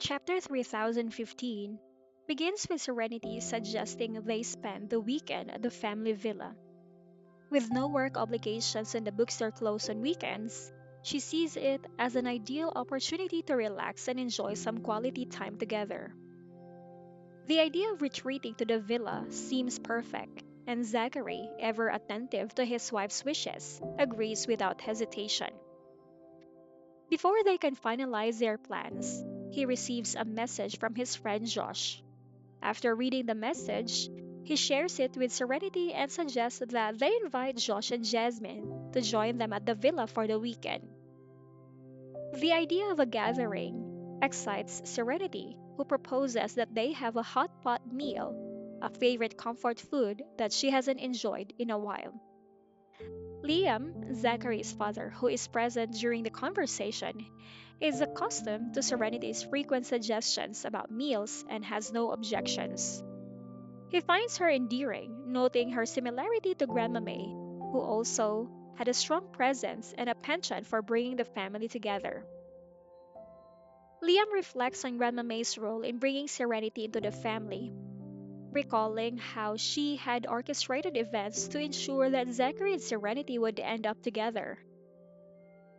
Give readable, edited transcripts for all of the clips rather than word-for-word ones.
Chapter 3015 begins with Serenity suggesting they spend the weekend at the family villa. With no work obligations and the bookstore closed on weekends, she sees it as an ideal opportunity to relax and enjoy some quality time together. The idea of retreating to the villa seems perfect, and Zachary, ever attentive to his wife's wishes, agrees without hesitation. Before they can finalize their plans, he receives a message from his friend Josh. After reading the message, he shares it with Serenity and suggests that they invite Josh and Jasmine to join them at the villa for the weekend. The idea of a gathering excites Serenity, who proposes that they have a hot pot meal, a favorite comfort food that she hasn't enjoyed in a while. Liam, Zachary's father, who is present during the conversation, is accustomed to Serenity's frequent suggestions about meals and has no objections. He finds her endearing, noting her similarity to Grandma May, who also had a strong presence and a penchant for bringing the family together. Liam reflects on Grandma May's role in bringing serenity into the family, recalling how she had orchestrated events to ensure that Zachary and Serenity would end up together.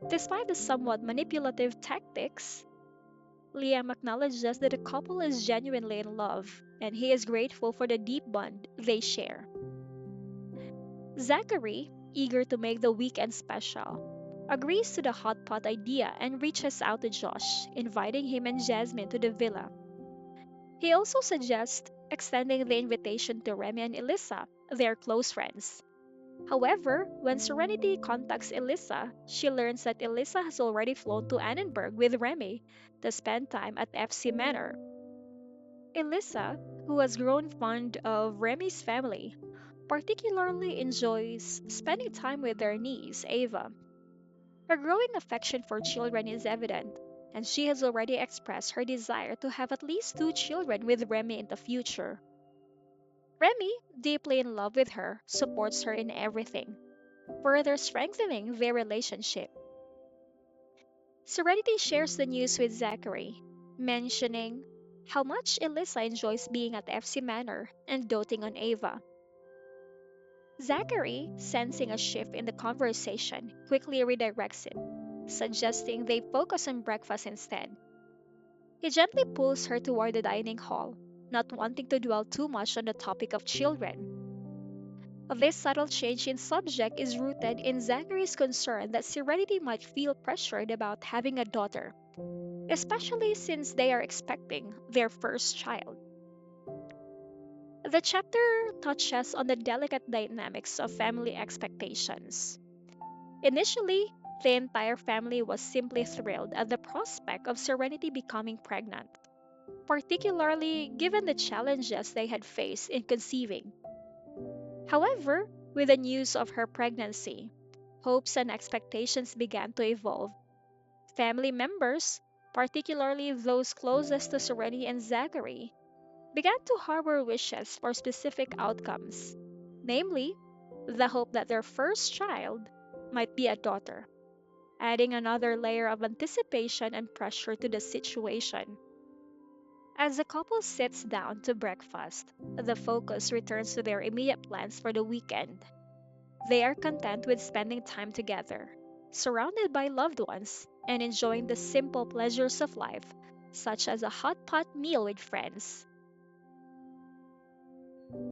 Despite the somewhat manipulative tactics, Liam acknowledges that the couple is genuinely in love, and he is grateful for the deep bond they share. Zachary, eager to make the weekend special, agrees to the hot pot idea and reaches out to Josh, inviting him and Jasmine to the villa. He also suggests extending the invitation to Remy and Elisa, their close friends. However, when Serenity contacts Elisa, she learns that Elisa has already flown to Annenberg with Remy to spend time at FC Manor. Elisa, who has grown fond of Remy's family, particularly enjoys spending time with their niece, Ava. Her growing affection for children is evident, and she has already expressed her desire to have at least two children with Remy in the future. Remy, deeply in love with her, supports her in everything, further strengthening their relationship. Serenity shares the news with Zachary, mentioning how much Elisa enjoys being at FC Manor and doting on Ava. Zachary, sensing a shift in the conversation, quickly redirects it, suggesting they focus on breakfast instead. He gently pulls her toward the dining hall, not wanting to dwell too much on the topic of children. This subtle change in subject is rooted in Zachary's concern that Serenity might feel pressured about having a daughter, especially since they are expecting their first child. The chapter touches on the delicate dynamics of family expectations. Initially, the entire family was simply thrilled at the prospect of Serenity becoming pregnant, particularly given the challenges they had faced in conceiving. However, with the news of her pregnancy, hopes and expectations began to evolve. Family members, particularly those closest to Serenity and Zachary, began to harbor wishes for specific outcomes, namely, the hope that their first child might be a daughter, adding another layer of anticipation and pressure to the situation. As the couple sits down to breakfast, the focus returns to their immediate plans for the weekend. They are content with spending time together, surrounded by loved ones, and enjoying the simple pleasures of life, such as a hot pot meal with friends.